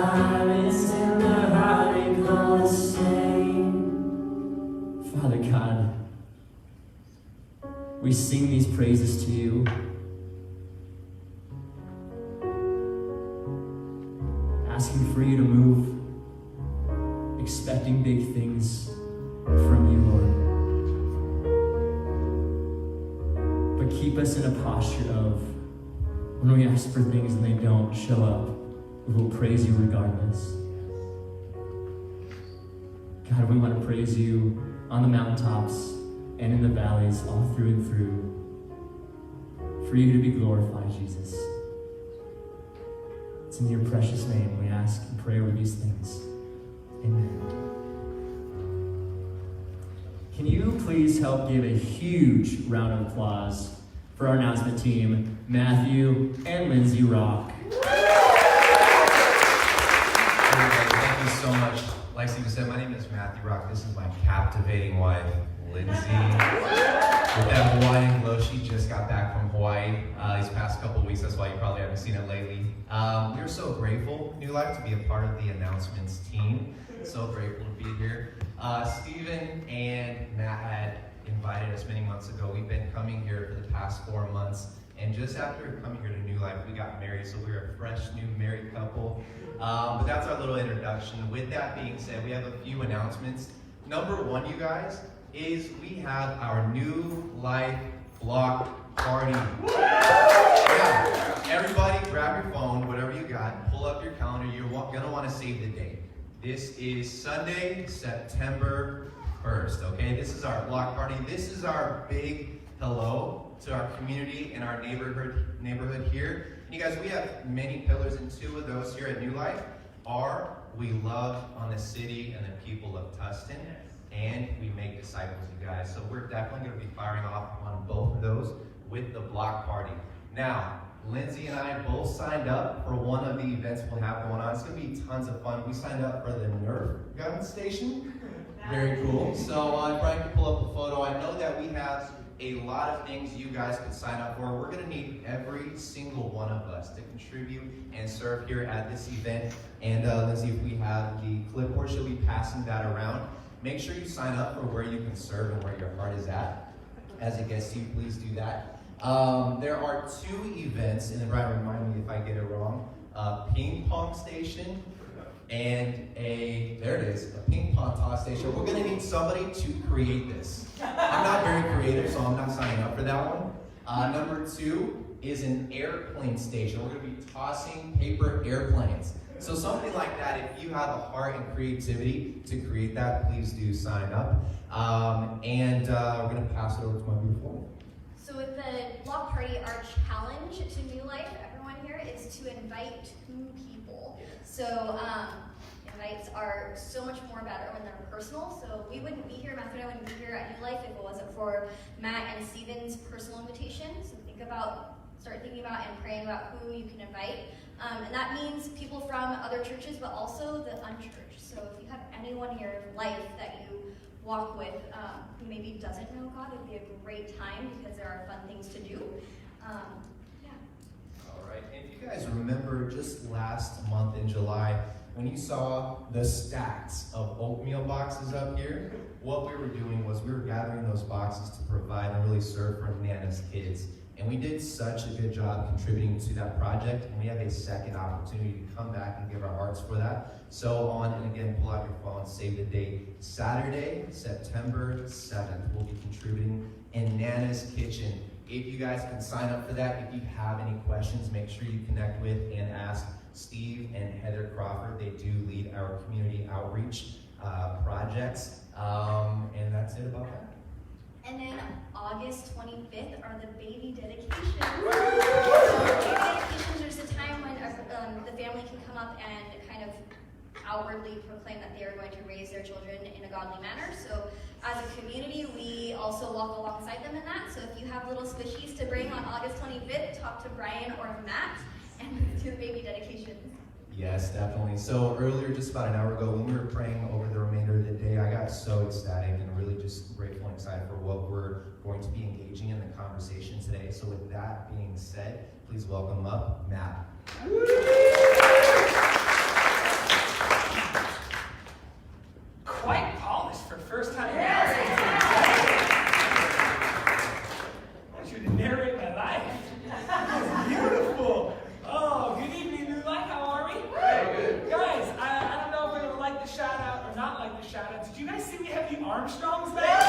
silence and the heartache go the same. Father God, we sing these praises to you. Asking for you to move, expecting big things from you, Lord. But keep us in a posture of, when we ask for things and they don't show up, we will praise you regardless. God, we want to praise you on the mountaintops and in the valleys, all through and through, for you to be glorified, Jesus. It's in your precious name we ask and pray over these things. Amen. Can you please help give a huge round of applause for our announcement team, Matthew and Lindsay Rock. Thank you so much. Like Steve said, my name is Matthew Rock. This is my captivating wife, Lindsay. With that Hawaiian glow, she just got back from Hawaii these past couple of weeks. That's why you probably haven't seen it lately. We're so grateful, New Life, to be a part of the announcements team. So grateful to be here. Stephen and Matt had invited us many months ago. We've been coming here for the past 4 months. And just after coming here to New Life, we got married. So we're a fresh, new married couple. But that's our little introduction. With that being said, we have a few announcements. Number one, you guys, is we have our New Life block party. Yeah. Everybody grab your phone, whatever you got, pull up your calendar. You're gonna want to save the date. This is Sunday, September 1st, okay? This is our block party. This is our big hello to our community and our neighborhood here. And you guys, we have many pillars, and two of those here at New Life are we love on the city and the people of Tustin, and we make disciples, you guys. So we're definitely going to be firing off on both of those with the block party. Now, Lindsay and I both signed up for one of the events we'll have going on. It's going to be tons of fun. We signed up for the Nerf gun station. Very cool. So Brian can pull up a photo. I know that we have a lot of things you guys could sign up for. We're going to need every single one of us to contribute and serve here at this event. And Lindsay, if we have the clipboard, she'll be passing that around. Make sure you sign up for where you can serve and where your heart is at. As it gets to you, please do that. There are two events, and then Brian, remind me if I get it wrong. Ping pong station and a ping pong toss station. We're going to need somebody to create this. I'm not very creative, so I'm not signing up for that one. Number two is an airplane station. We're going to be tossing paper airplanes. So something like that, if you have a heart and creativity to create that, please do sign up. And we're going to pass it over to my beautiful wife. So with the block party, our challenge to New Life, everyone here, is to invite 2 people. So invites are so much more better when they're personal. So we wouldn't be here, Matthew and I wouldn't be here at New Life if it wasn't for Matt and Steven's personal invitation. So start thinking about and praying about who you can invite. And that means people from other churches, but also the unchurched. So if you have anyone in your life that you walk with who maybe doesn't know God, it'd be a great time because there are fun things to do. All right, and if you guys remember just last month in July, when you saw the stacks of oatmeal boxes up here, what we were doing was we were gathering those boxes to provide and really serve for Nana's kids. And we did such a good job contributing to that project, and we have a second opportunity to come back and give our hearts for that. So and again, pull out your phone, save the date. Saturday, September 7th, we'll be contributing in Nana's Kitchen. If you guys can sign up for that, if you have any questions, make sure you connect with and ask Steve and Heather Crawford. They do lead our community outreach projects. And that's it about that. And then August 25th are the baby dedications. Baby dedications is a time when the family can come up and kind of outwardly proclaim that they are going to raise their children in a godly manner. So as a community, we also walk alongside them in that. So if you have little squishies to bring on August 25th, talk to Brian or Matt and do the baby dedication. Yes, definitely. So earlier, just about an hour ago, when we were praying over the remainder of the day, I got so ecstatic and really just grateful and excited for what we're going to be engaging in the conversation today. So with that being said, please welcome up Matt. Armstrongs back?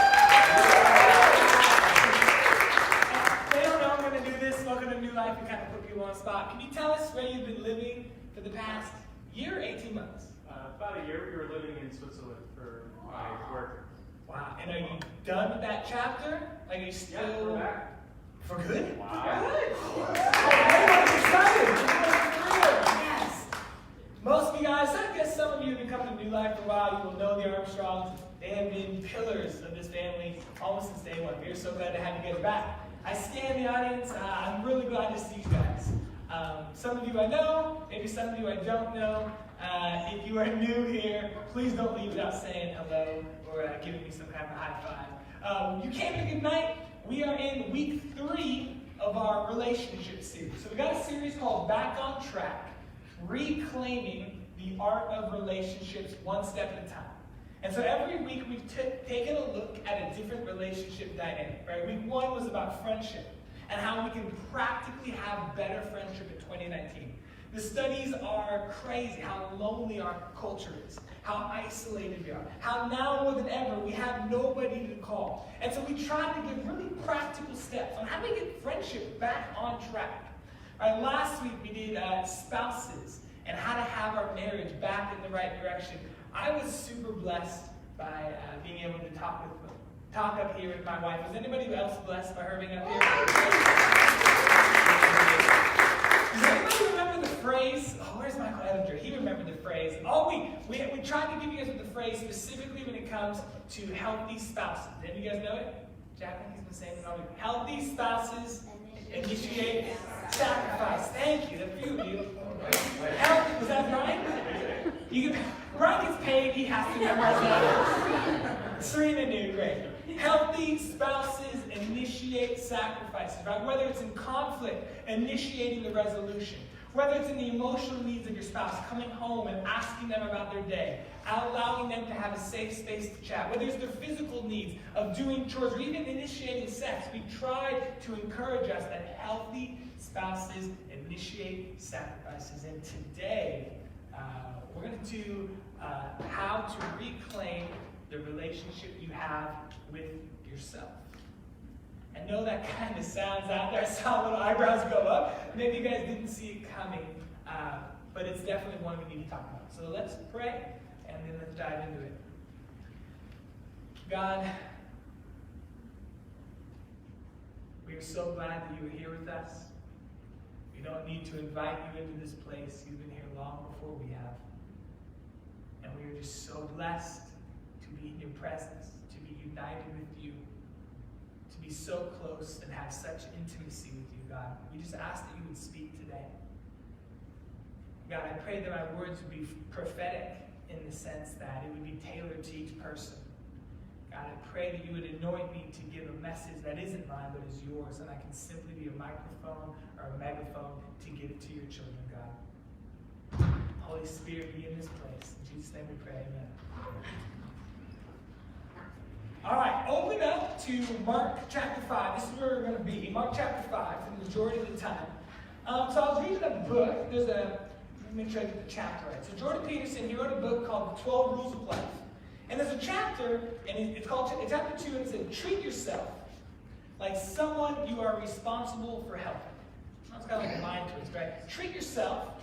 They don't know I'm going to do this. Welcome to New Life and kind of put people on the spot. Can you tell us where you've been living for the past year or 18 months? About a year. We were living in Switzerland for my work. Wow. And are you done with that chapter? Like, are you still... Yeah, we're back. For good? Wow. Good. Oh, everyone's excited. Everyone's thrilled. Yes. Most of you guys, I guess some of you have been coming to New Life for a while. You will know the Armstrongs. They have been pillars of this family almost since day one. We are so glad to have you guys back. I scan the audience. I'm really glad to see you guys. Some of you I know, maybe some of you I don't know. If you are new here, please don't leave without saying hello or giving me some kind of a high five. You came in a good night. We are in week 3 of our relationship series. So we got a series called Back on Track, Reclaiming the Art of Relationships One Step at a Time. And so every week we've taken a look at a different relationship dynamic. Right? Week 1 was about friendship and how we can practically have better friendship in 2019. The studies are crazy, how lonely our culture is, how isolated we are, how now more than ever we have nobody to call. And so we tried to give really practical steps on how to get friendship back on track. All right, last week we did spouses and how to have our marriage back in the right direction. I was super blessed by being able to talk up here with my wife. Was anybody else blessed by her being up here? Does anybody remember the phrase? Oh, where's Michael Edinger? He remembered the phrase. All week, we tried to give you guys the phrase specifically when it comes to healthy spouses. Did you guys know it? Jacqueline, he's been saying it all week. Healthy spouses initiate sacrifice. Thank you. A few of you. Health, was that Brian? Brian gets paid. He has to memorize that. Serena knew. Great. Healthy spouses initiate sacrifices, right? Whether it's in conflict, initiating the resolution. Whether it's in the emotional needs of your spouse, coming home and asking them about their day, allowing them to have a safe space to chat. Whether it's their physical needs of doing chores or even initiating sex, we try to encourage us that healthy spouses initiate sacrifices. And today, we're going to do how to reclaim the relationship you have with yourself. I know that kind of sounds out there. I saw little eyebrows go up. Maybe you guys didn't see it coming, but it's definitely one we need to talk about. So let's pray, and then let's dive into it. God, we are so glad that you are here with us. We don't need to invite you into this place. You've been here long before we have. And we are just so blessed to be in your presence, to be united with you, to be so close and have such intimacy with you, God. We just ask that you would speak today. God, I pray that my words would be prophetic in the sense that it would be tailored to each person. God, I pray that you would anoint me to give a message that isn't mine but is yours, and I can simply be a microphone or a megaphone to give it to your children, God. Holy Spirit, be in this place. In Jesus' name we pray, amen. All right, open up to Mark chapter 5. This is where we're going to be. Mark chapter 5 for the majority of the time. So I was reading a book. Let me make sure I get the chapter right. So Jordan Peterson, he wrote a book called The 12 Rules of Life. And there's a chapter, and it's called chapter 2, and it said, treat yourself like someone you are responsible for helping. That's kind of like a mind twist, right? Treat yourself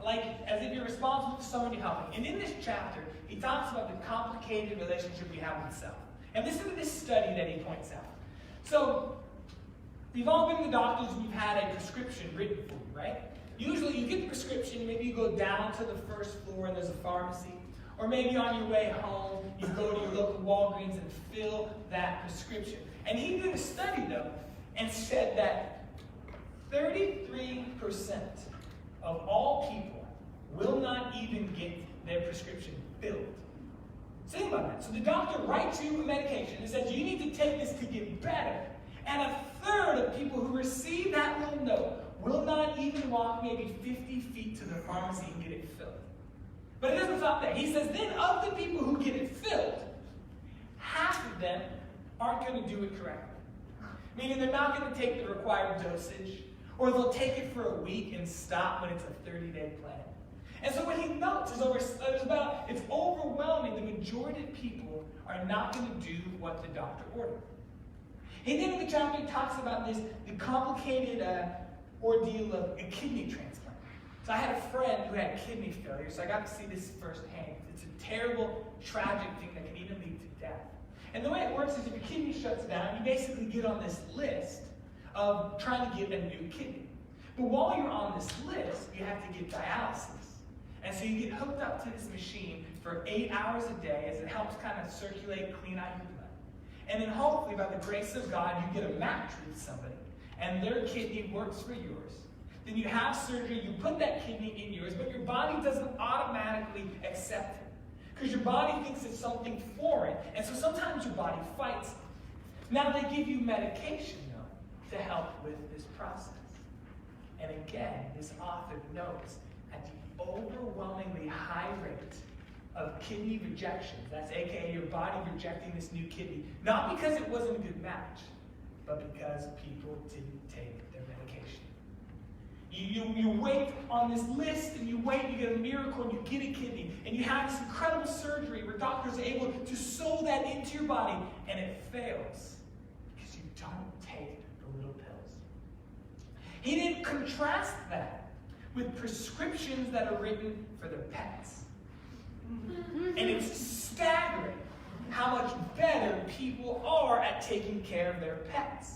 like as if you're responsible for someone you're helping. And in this chapter, he talks about the complicated relationship we have with self. And this is this study that he points out. So, we've all been to the doctors and you've had a prescription written for you, right? Usually you get the prescription, maybe you go down to the first floor and there's a pharmacy. Or maybe on your way home, you go to your local Walgreens and fill that prescription. And he did a study, though, and said that 33% of all people will not even get their prescription filled. Think about that. So the doctor writes you a medication and says, you need to take this to get better. And a third of people who receive that little note will not even walk maybe 50 feet to the pharmacy and get it filled. But it doesn't stop there. He says, then of the people who get it filled, half of them aren't going to do it correctly. Meaning they're not going to take the required dosage, or they'll take it for a week and stop when it's a 30-day plan. And so what he notes is it's overwhelming. The majority of people are not going to do what the doctor ordered. And then in the chapter, he talks about the complicated ordeal of a kidney transplant. So I had a friend who had kidney failure, so I got to see this firsthand. It's a terrible, tragic thing that can even lead to death. And the way it works is if your kidney shuts down, you basically get on this list of trying to get a new kidney. But while you're on this list, you have to get dialysis. And so you get hooked up to this machine for 8 hours a day as it helps kind of circulate, clean out your blood. And then hopefully, by the grace of God, you get a match with somebody, and their kidney works for yours. Then you have surgery, you put that kidney in yours, but your body doesn't automatically accept it. Because your body thinks it's something foreign, and so sometimes your body fights it. Now they give you medication, though, to help with this process. And again, this author notes at the overwhelmingly high rate of kidney rejections, that's aka your body rejecting this new kidney, not because it wasn't a good match, but because people didn't take their medication. You wait on this list, and you wait, you get a miracle, and you get a kidney, and you have this incredible surgery where doctors are able to sew that into your body, and it fails because you don't take the little pills. He didn't contrast that with prescriptions that are written for their pets. And it's staggering how much better people are at taking care of their pets.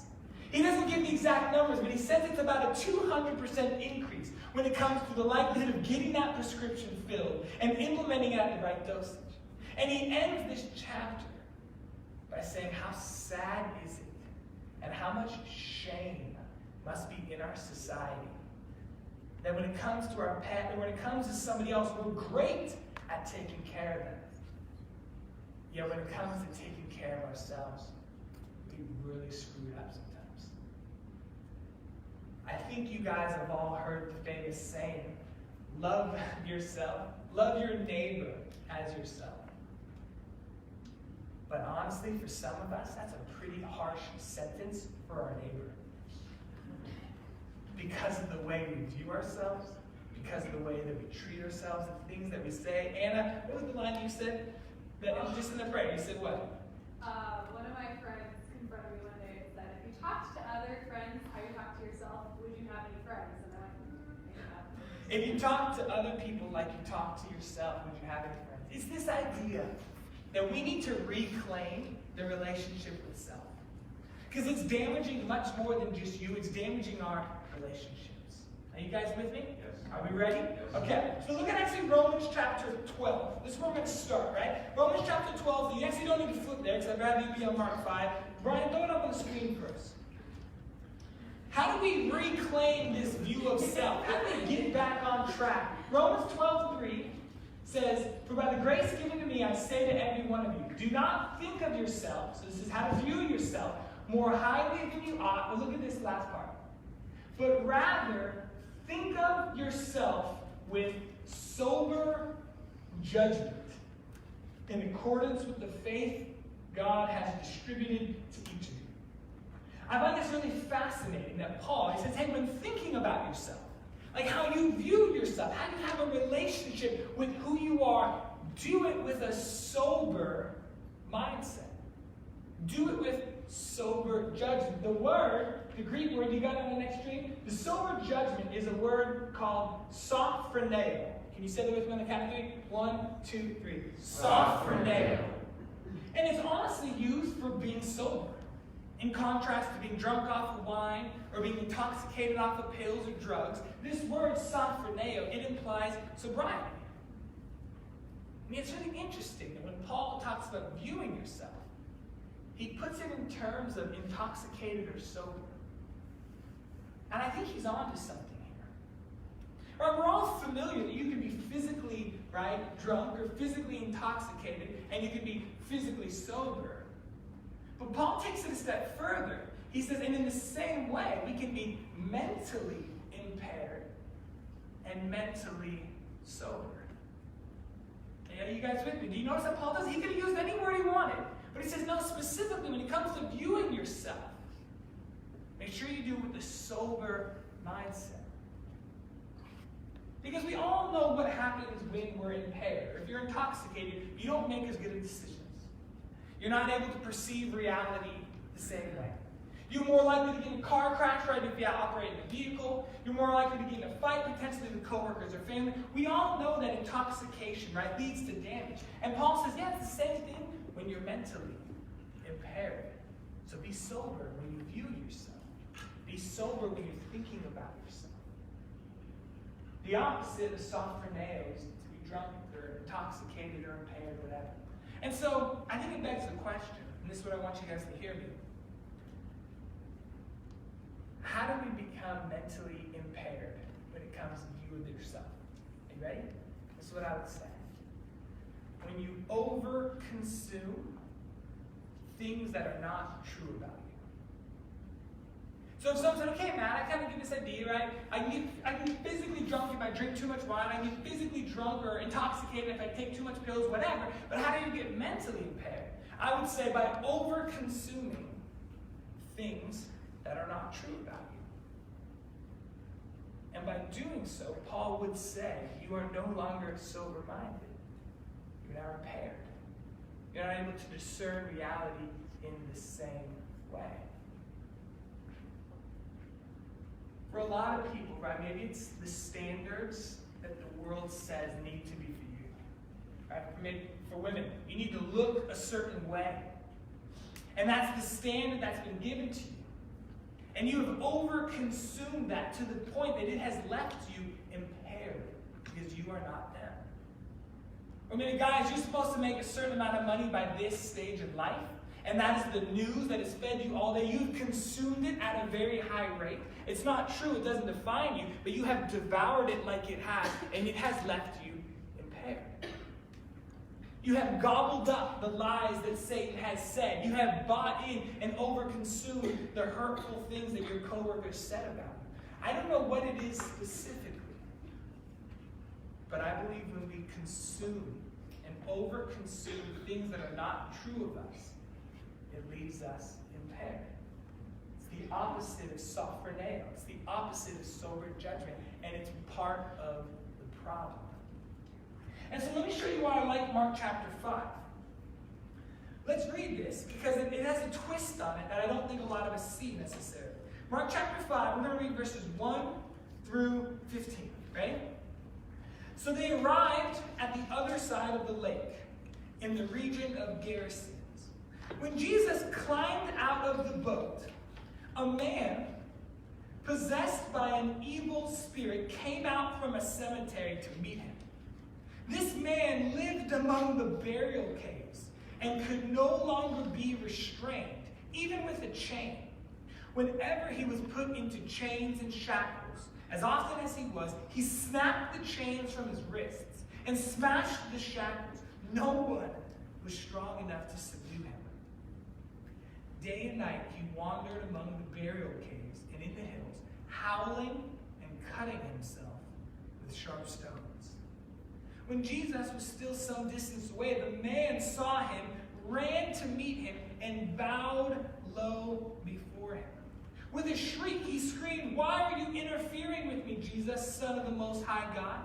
He doesn't give the exact numbers, but he says it's about a 200% increase when it comes to the likelihood of getting that prescription filled and implementing it at the right dosage. And he ends this chapter by saying how sad is it and how much shame must be in our society that when it comes to our pet or when it comes to somebody else, we're great at taking care of them. Yet when it comes to taking care of ourselves, we really screw it up sometimes. I think you guys have all heard the famous saying, love yourself, love your neighbor as yourself. But honestly, for some of us, that's a pretty harsh sentence for our neighbor. Because of the way we view ourselves, because of the way that we treat ourselves, the things that we say. Anna, what was the line you said? That was just in the prayer. You said what? One of my friends confronted me one day and said, if you talked to other friends how you talk to yourself, would you have any friends? And I went, maybe not. If you talk to other people like you talk to yourself, would you have any friends? It's this idea that we need to reclaim the relationship with self. Because it's damaging much more than just you. It's damaging our relationships. Are you guys with me? Yes. Are we ready? Yes. Okay. So look at actually Romans chapter 12. This is where we're going to start, right? Romans chapter 12. You actually don't need to flip there because I'd rather you be on Mark 5. Brian, throw it up on the screen first. How do we reclaim this view of self? How do we get back on track? Romans 12:3 says, for by the grace given to me, I say to every one of you, do not think of yourself, so this is how to view yourself, more highly than you ought. But look at this last part. But rather, think of yourself with sober judgment in accordance with the faith God has distributed to each of you. I find this really fascinating that Paul, he says, hey, when thinking about yourself, like how you view yourself, how you have a relationship with who you are, do it with a sober mindset. Do it with sober judgment. The Greek word, you got it on the next screen? The sober judgment is a word called sophroneo. Can you say that with me on the count of 3? 1, 2, 3. Sophroneo. And it's honestly used for being sober. In contrast to being drunk off of wine or being intoxicated off of pills or drugs, this word sophroneo, it implies sobriety. I mean, it's really interesting that when Paul talks about viewing yourself, he puts it in terms of intoxicated or sober. And I think he's on to something here. Right, we're all familiar that you can be physically, drunk or physically intoxicated, and you can be physically sober. But Paul takes it a step further. He says, and in the same way, we can be mentally impaired and mentally sober. Are you guys with me? Do you notice that Paul does? He could have used any word he wanted. But he says, no, specifically when it comes to viewing yourself, make sure you do it with a sober mindset. Because we all know what happens when we're impaired, or if you're intoxicated, you don't make as good of decisions. You're not able to perceive reality the same way. You're more likely to get in a car crash, right, if you operate in a vehicle. You're more likely to get in a fight, potentially with coworkers or family. We all know that intoxication, right, leads to damage. And Paul says, yeah, it's the same thing when you're mentally impaired. So be sober when you view yourself. Be sober when you're thinking about yourself. The opposite of sophroneo is to be drunk or intoxicated or impaired, whatever. And so I think it begs the question, and this is what I want you guys to hear me. How do we become mentally impaired when it comes to view of yourself? Are you ready? This is what I would say. When you over-consume things that are not true about you. So if someone said, okay, Matt, I kind of get this idea, right? I can get physically drunk if I drink too much wine. I can get physically drunk or intoxicated if I take too much pills, whatever. But how do you get mentally impaired? I would say by over-consuming things that are not true about you. And by doing so, Paul would say, you are no longer sober-minded. You're now impaired. You're not able to discern reality in the same way. For a lot of people, right, maybe it's the standards that the world says need to be for you. Right? Maybe for women, you need to look a certain way. And that's the standard that's been given to you. And you have over-consumed that to the point that it has left you impaired because you are not them. Or maybe, guys, you're supposed to make a certain amount of money by this stage of life, and that is the news that has fed you all day. You've consumed it at a very high rate. It's not true, it doesn't define you, but you have devoured it like it has, and it has left you impaired. You have gobbled up the lies that Satan has said. You have bought in and overconsumed the hurtful things that your coworkers said about you. I don't know what it is specifically, but I believe when we consume and overconsume things that are not true of us, it leaves us impaired. It's the opposite of sophroneo. It's the opposite of sober judgment, and it's part of the problem. And so let me show you why I like Mark chapter 5. Let's read this, because it has a twist on it that I don't think a lot of us see necessarily. Mark chapter 5, we're going to read verses 1 through 15. Ready? So they arrived at the other side of the lake, in the region of Gerasenes. When Jesus climbed out of the boat, a man possessed by an evil spirit came out from a cemetery to meet him. This man lived among the burial caves and could no longer be restrained, even with a chain. Whenever he was put into chains and shackles, as often as he was, he snapped the chains from his wrists and smashed the shackles. No one was strong enough to subdue him. Day and night he wandered among the burial caves and in the hills, howling and cutting himself with sharp stones. When Jesus was still some distance away, the man saw him, ran to meet him, and bowed low before him. With a shriek, he screamed, "Why are you interfering with me, Jesus, Son of the Most High God?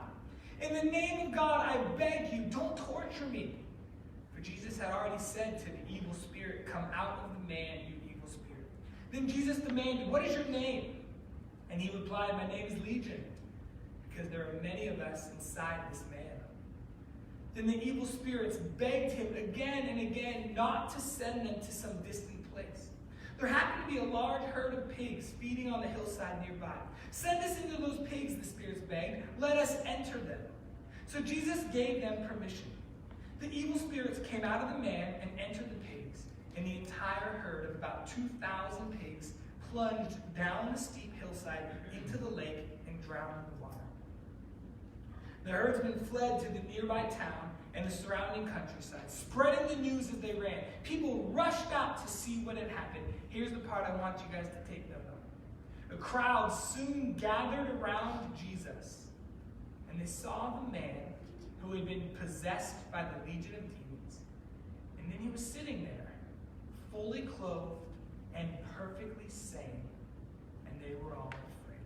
In the name of God, I beg you, don't torture me." For Jesus had already said to the evil spirit, "Come out of the man, you evil spirit." Then Jesus demanded, "What is your name?" And he replied, "My name is Legion, because there are many of us inside this man." Then the evil spirits begged him again and again not to send them to some distant place. There happened to be a large herd of pigs feeding on the hillside nearby. "Send us into those pigs," the spirits begged. "Let us enter them." So Jesus gave them permission. The evil spirits came out of the man and entered the pigs, and the entire herd of about 2,000 pigs plunged down the steep hillside into the lake and drowned in the water. The herdsmen fled to the nearby town and the surrounding countryside, spreading the news as they ran. People rushed out to see what had happened. Here's the part I want you guys to take note of. A crowd soon gathered around Jesus, and they saw the man who had been possessed by the legion of demons. And then he was sitting there, fully clothed and perfectly sane, and they were all afraid.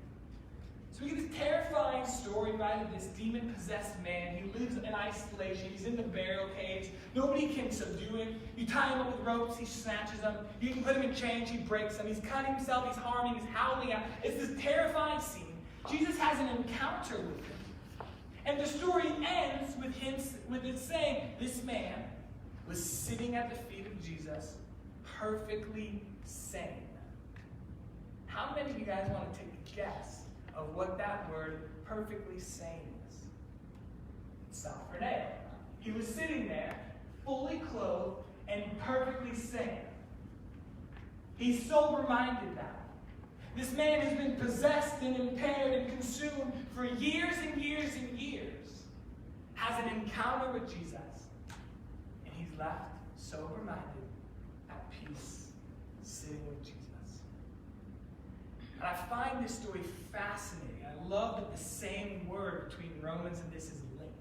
So we get this terrifying story, right, of this demon-possessed man. He lives in isolation. He's in the burial caves. Nobody can subdue him. You tie him up with ropes, he snatches them. You can put him in chains, he breaks them. He's cutting himself, he's harming, he's howling out. It's this terrifying scene. Jesus has an encounter with him. And the story ends with it saying, this man was sitting at the feet of Jesus, perfectly sane. How many of you guys want to take a guess of what that word perfectly sane is? Stop for now. He was sitting there, fully clothed and perfectly sane. He's sober-minded now. This man has been possessed and impaired and consumed for years and years and years. Has an encounter with Jesus. And he's left sober-minded, at peace, sitting with Jesus. And I find this story fascinating. I love that the same word between Romans and this is linked.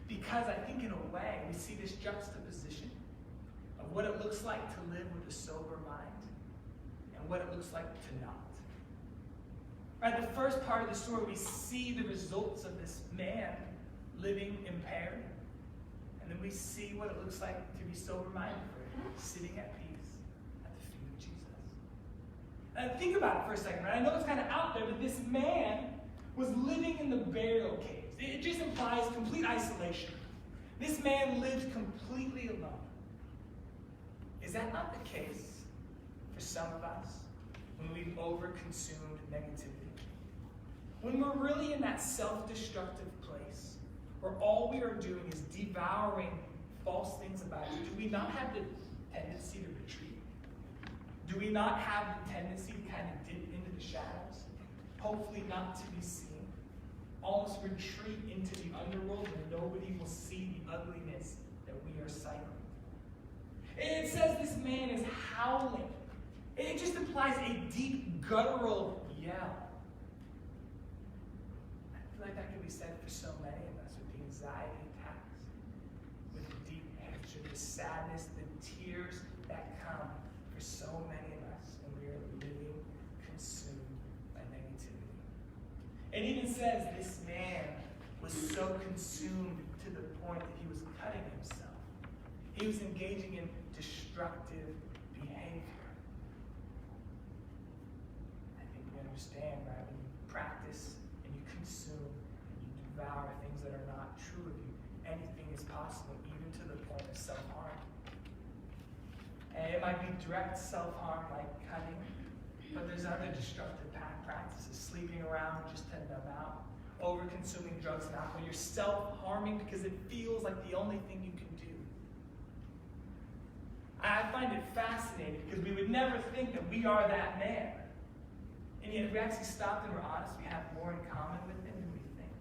Because I think in a way we see this juxtaposition of what it looks like to live with a sober mind and what it looks like to not. Right, the first part of the story, we see the results of this man living impaired. And then we see what it looks like to be sober-minded, sitting at peace at the feet of Jesus. And think about it for a second, right? I know it's kind of out there, but this man was living in the burial caves. It just implies complete isolation. This man lived completely alone. Is that not the case for some of us when we've over-consumed negativity? When we're really in that self-destructive place where all we are doing is devouring false things about you, do we not have the tendency to retreat? Do we not have the tendency to kind of dip into the shadows? Hopefully not to be seen. Almost retreat into the underworld where nobody will see the ugliness that we are cycling. It says this man is howling. It just implies a deep guttural yell. I feel like that could be said for so many of us with the anxiety attacks, with the deep hatred, the sadness, the tears that come for so many of us when we are living consumed by negativity. It even says this man was so consumed to the point that he was cutting himself. He was engaging in destructive behavior. I think we understand, right? When you practice and you consume and you devour things that are not true of you, anything is possible, even to the point of self-harm. And it might be direct self-harm like cutting, but there's other destructive practices, sleeping around just to numb out, over-consuming drugs and alcohol. You're self-harming because it feels like the only thing you can do. I find it fascinating because we would never think that we are that man. And yet if we actually stopped and were honest, we have more in common with him than we think.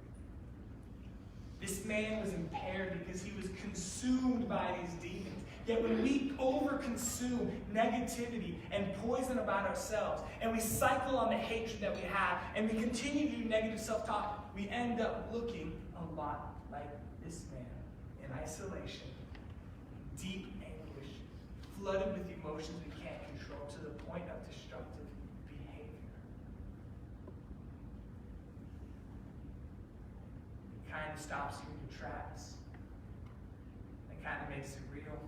This man was impaired because he was consumed by these demons. Yet when we overconsume negativity and poison about ourselves, and we cycle on the hatred that we have, and we continue to do negative self-talk, we end up looking a lot like this man in isolation, deep anguish, flooded with emotions we can't control to the point of destructive behavior. It kind of stops you in your tracks. It kind of makes it real.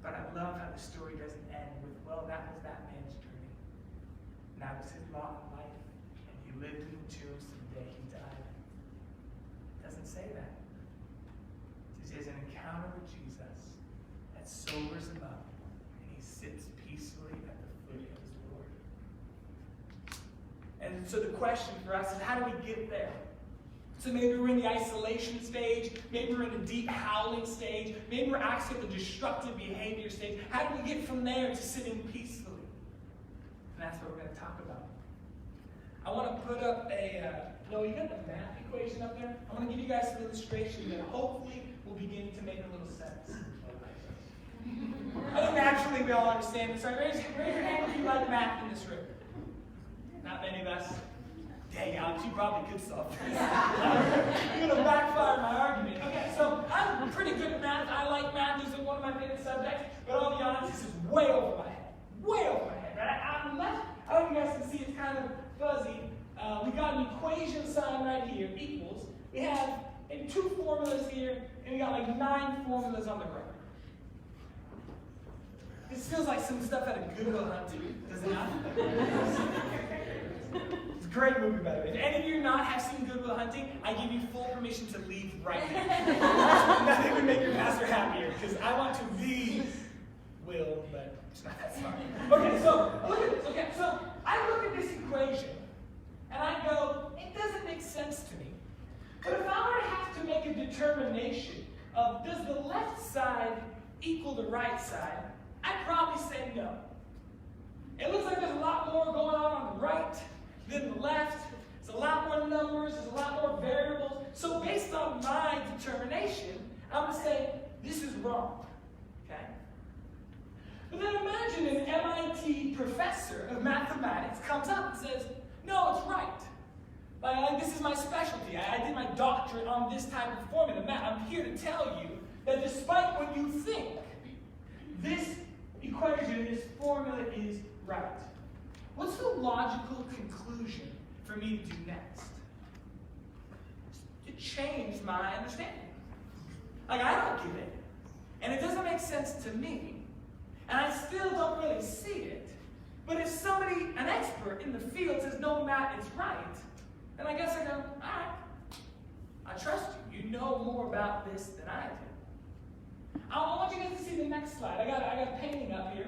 But I love how the story doesn't end with, well, that was that man's journey. And that was his lot in life. And he lived in the tombs to the day he died. It doesn't say that. It says he has an encounter with Jesus that sobers him up. And he sits peacefully at the foot of his Lord. And so the question for us is, how do we get there? So maybe we're in the isolation stage, maybe we're in the deep howling stage, maybe we're actually at the destructive behavior stage. How do we get from there to sitting peacefully? And that's what we're going to talk about. I want to put up no, you got the math equation up there? I'm going to give you guys some illustrations that hopefully will begin to make a little sense. I think naturally we all understand this. So raise your hand if you like math in this room. Not many of us. Dang, Alex, you probably could solve this. You're going to backfire my argument. Okay, so I'm pretty good at math. I like math. This is one of my favorite subjects. But I'll be honest, this is way over my head. Way over my head, right? I don't know if you guys can see, it's kind of fuzzy, we got an equation sign right here, equals. We have maybe 2 formulas here, and we got like 9 formulas on the right. This feels like some stuff out of Good Will Hunting, does it not? It's a great movie, by the way. If any of you not have seen Good Will Hunting, I give you full permission to leave right now. Nothing would make your pastor happier, because I want to be Will, but it's not that smart. Okay, so look at this. Okay, so I look at this equation, and I go, it doesn't make sense to me. But if I were to have to make a determination of does the left side equal the right side, I'd probably say no. It looks like there's a lot more going on the right than the left. There's a lot more numbers, there's a lot more variables. So based on my determination, I'm going to say this is wrong. Okay? But then imagine an MIT professor of mathematics comes up and says, no, it's right. Like, this is my specialty. I did my doctorate on this type of formula. Matt, I'm here to tell you that despite what you think, this equation, this formula is right. What's the logical conclusion for me to do next? To change my understanding. Like, I don't get it. And it doesn't make sense to me. And I still don't really see it. But if somebody, an expert in the field, says, no, Matt, it's right, then I guess I go, all right, I trust you. You know more about this than I do. I want you guys to see the next slide. I got a painting up here.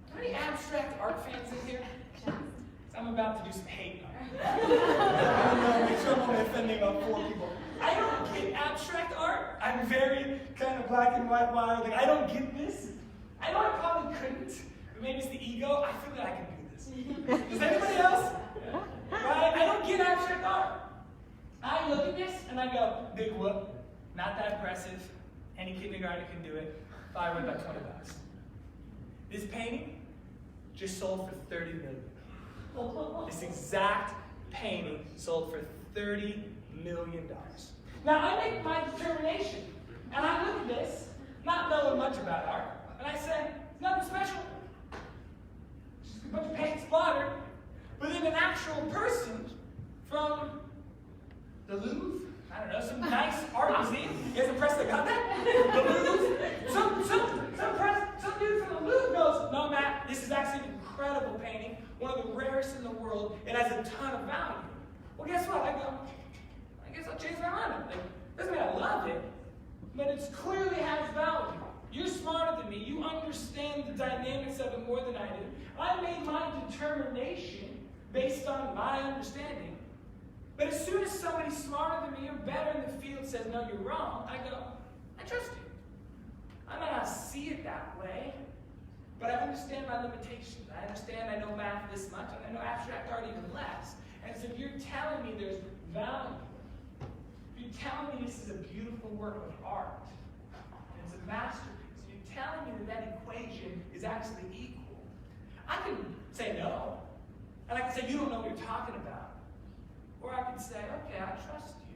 How many abstract art fans in here? I'm about to do some hate art. I don't know, make sure I'm only offending about 4 people. I don't get abstract art. I'm very kind of black and white wild. Like, I don't get this. I know I probably couldn't, but maybe it's the ego. I feel that I can do this. Does anybody else? Right? I don't get abstract art. I look at this and I go, big whoop. Not that impressive. Any kindergartner can do it. I went about $20. This painting just sold for $30 million. This exact painting sold for $30 million. Now I make my determination, and I look at this, not knowing much about art, and I say, nothing special. Just a bunch of paint splattered. But then an actual person from the Louvre, I don't know, some nice art museum. You guys impressed I got that? The Louvre. Some dude from the Louvre goes, no, Matt, this is actually an incredible painting, one of the rarest in the world. It has a ton of value. Well, guess what? I guess I'll change my mind. Like, doesn't mean I love it, but it clearly has value. You're smarter than me. You understand the dynamics of it more than I do. I made my determination based on my understanding. But as soon as somebody smarter than me or better in the field says, no, you're wrong, I go, I trust you. I might not see it that way, but I understand my limitations. I understand I know math this much, and I know abstract art even less. And so if you're telling me there's value, if you're telling me this is a beautiful work of art, and it's a masterpiece, and you're telling me that that equation is actually equal, I can say no. And I can say, you don't know what you're talking about. Or I can say, okay, I trust you.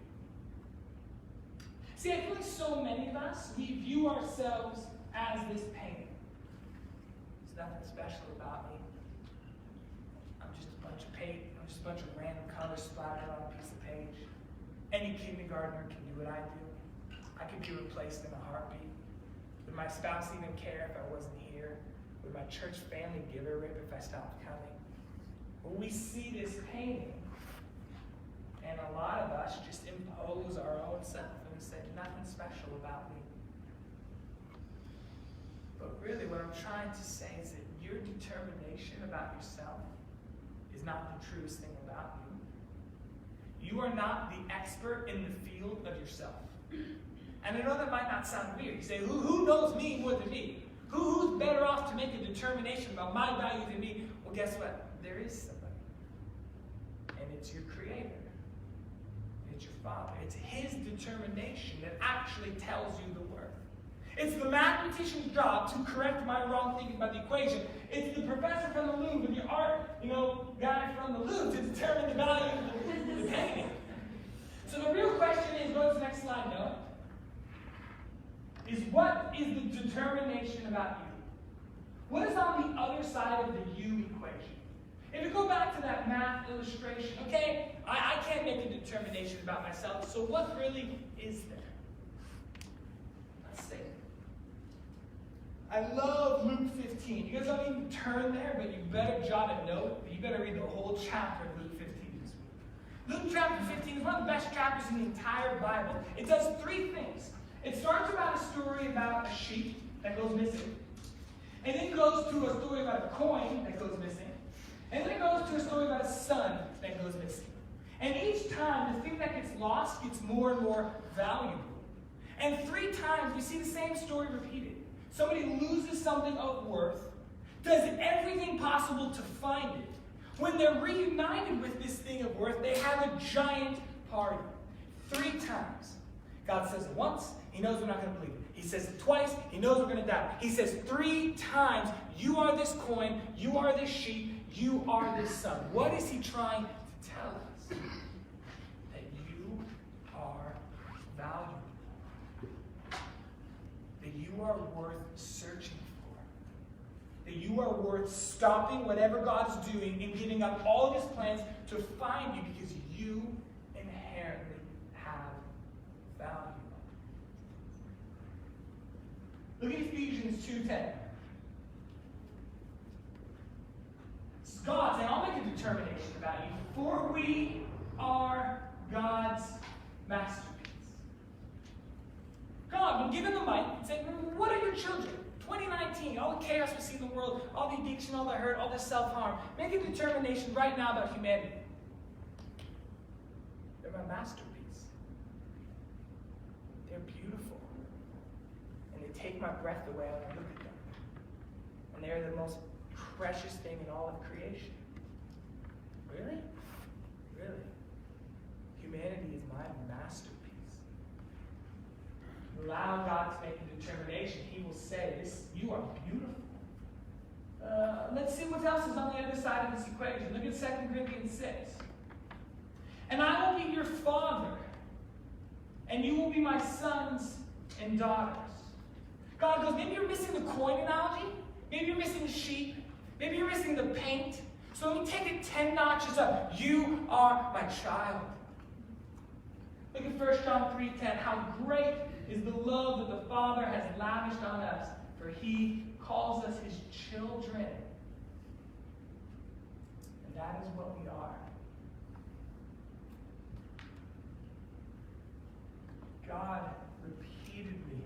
See, I feel like so many of us, we view ourselves as this painting. There's nothing special about me. I'm just a bunch of paint. I'm just a bunch of random colors splattered on a piece of page. Any kindergartner can do what I do. I could be replaced in a heartbeat. Would my spouse even care if I wasn't here? Would my church family give a rip if I stopped coming? Well, we see this painting, and a lot of us just impose our own self and say, nothing special about me. But really what I'm trying to say is that your determination about yourself is not the truest thing about you. You are not the expert in the field of yourself. And I know that might not sound weird. You say, who knows me more than me? Who's better off to make a determination about my value than me? Well, guess what? There is somebody. And it's your Creator. It's your Father. It's His determination that actually tells you the worth. It's the mathematician's job to correct my wrong thinking about the equation. It's the professor from the Louvre and the art, guy from the Louvre to determine the value of the painting. So the real question is, go to the next slide, Noah, is what is the determination about you? What is on the other side of the you equation? to that math illustration. Okay, I can't make a determination about myself, so what really is there? Let's see. I love Luke 15. You guys don't even turn there, but you better jot a note. You better read the whole chapter of Luke 15 this week. Luke chapter 15 is one of the best chapters in the entire Bible. It does three things. It starts about a story about a sheep that goes missing. And then goes to a story about a coin that goes missing. And then it goes to a story about a son that goes missing. And each time, the thing that gets lost gets more and more valuable. And 3 times, we see the same story repeated. Somebody loses something of worth, does everything possible to find it. When they're reunited with this thing of worth, they have a giant party. 3 times. God says it once, he knows we're not going to believe it. He says it twice, he knows we're going to doubt it. He says 3 times, you are this coin, you are this sheep, you are this son. What is he trying to tell us? That you are valuable. That you are worth searching for. That you are worth stopping whatever God's doing and giving up all of his plans to find you because you inherently have value. Look at Ephesians 2:10. It's God saying, I'll make a determination about you, for we are God's masterpiece. God, when given the mic, said, what are your children? 2019, all the chaos we see in the world, all the addiction, all the hurt, all the self-harm. Make a determination right now about humanity. They're my masterpiece. They're beautiful. And they take my breath away when I look at them. And they're the most precious thing in all of creation. Really? Really? Humanity is my masterpiece. Allow God to make a determination. He will say, you are beautiful. Let's see what else is on the other side of this equation. Look at 2 Corinthians 6. And I will be your father, and you will be my sons and daughters. God goes, maybe you're missing the coin analogy. Maybe you're missing the sheep. Maybe you're missing the paint. So let me take it 10 notches up. You are my child. Look at 1 John 3:10. How great is the love that the Father has lavished on us, for he calls us his children. And that is what we are. God repeatedly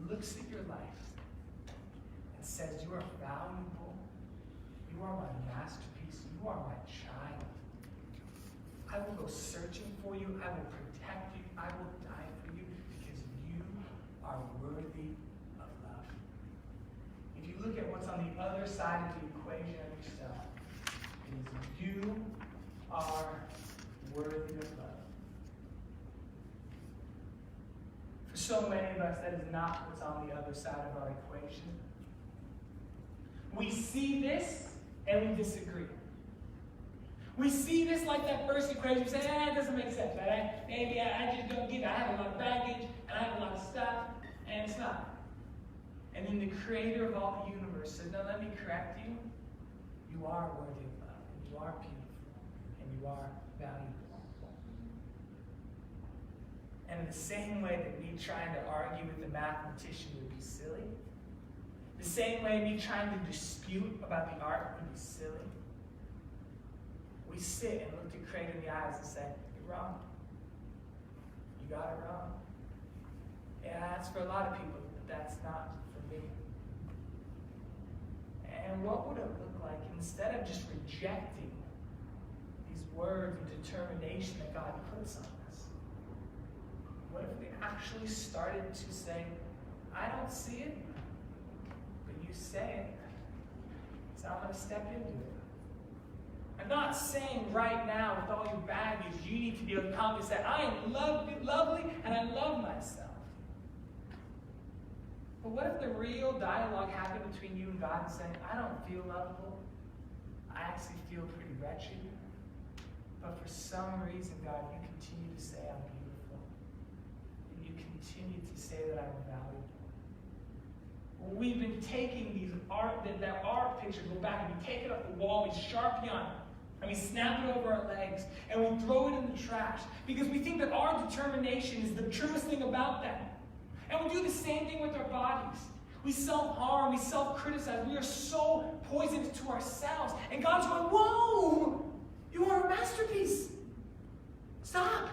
looks at your life and says, you are valuable. You are my masterpiece. You are my child. I will go searching for you. I will protect you. I will die for you because you are worthy of love. If you look at what's on the other side of the equation of yourself, it is you are worthy of love. For so many of us, that is not what's on the other side of our equation. We see this and we disagree. We see this like that first equation. We say, it doesn't make sense, right? Maybe I just don't get it. I have a lot of baggage, and I have a lot of stuff, and it's not. And then the creator of all the universe says, no, let me correct you. You are worthy of love, and you are beautiful, and you are valuable. And in the same way that me trying to argue with the mathematician would be silly, the same way me trying to dispute about the art would be silly, we sit and look the creator in the eyes and say, you're wrong. You got it wrong. Yeah, that's for a lot of people, but that's not for me. And what would it look like instead of just rejecting these words of determination that God puts on us? What if we actually started to say, I don't see it, but you say it, so I'm going to step into it. I'm not saying right now with all your baggage, you need to be able to come and say, I am lovely and I love myself. But what if the real dialogue happened between you and God and saying, I don't feel lovable. I actually feel pretty wretched. But for some reason, God, you continue to say I'm beautiful. And you continue to say that I'm valuable. We've been taking these that art picture, go back and we take it off the wall, we Sharpie on it, and we snap it over our legs, and we throw it in the trash because we think that our determination is the truest thing about that. And we do the same thing with our bodies. We self-harm, we self-criticize, we are so poisonous to ourselves. And God's going, whoa! You are a masterpiece. Stop.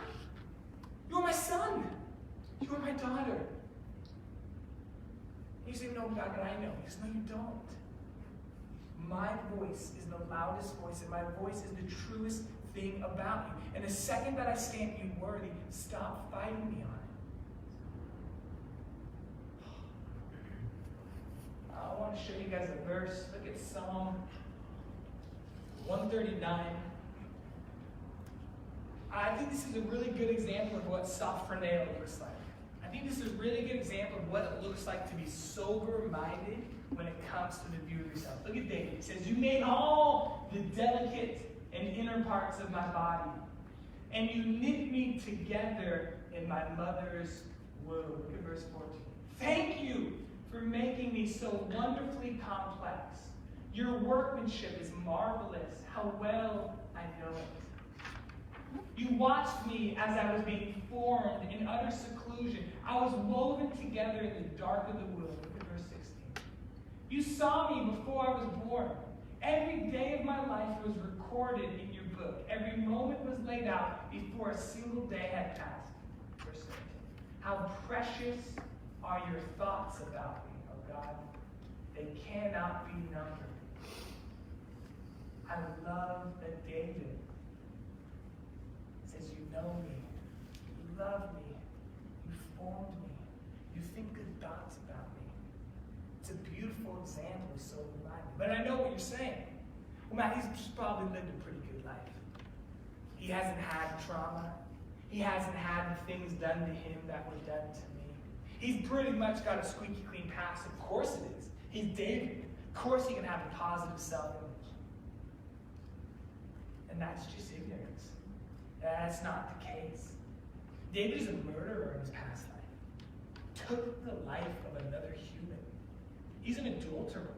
You are my son. You are my daughter. You say, no, God, but I know. He says, no, you don't. My voice is the loudest voice, and my voice is the truest thing about you. And the second that I stamp you worthy, stop fighting me on it. I want to show you guys a verse. Look at Psalm 139. I think this is a really good example of what sophroneo looks like. I think this is a really good example of what it looks like to be sober-minded when it comes to the view of yourself. Look at David. He says, you made all the delicate and inner parts of my body, and you knit me together in my mother's womb. Look at verse 14. Thank you for making me so wonderfully complex. Your workmanship is marvelous. How well I know it. You watched me as I was being formed in utter seclusion. I was woven together in the dark of the womb. Look at verse 16. You saw me before I was born. Every day of my life was recorded in your book. Every moment was laid out before a single day had passed. Verse 17. How precious are your thoughts about me, oh God. They cannot be numbered. I love that David says, you know me, you love me, you formed me, you think good thoughts about me. It's a beautiful example of sober-minded. But I know what you're saying. Well, Matt, he's probably lived a pretty good life. He hasn't had trauma. He hasn't had the things done to him that were done to me. He's pretty much got a squeaky clean past. Of course it is. He's David. Of course he can have a positive self-image. And that's just ignorance. That's not the case. David is a murderer in his past life. Took the life of another human. He's an adulterer.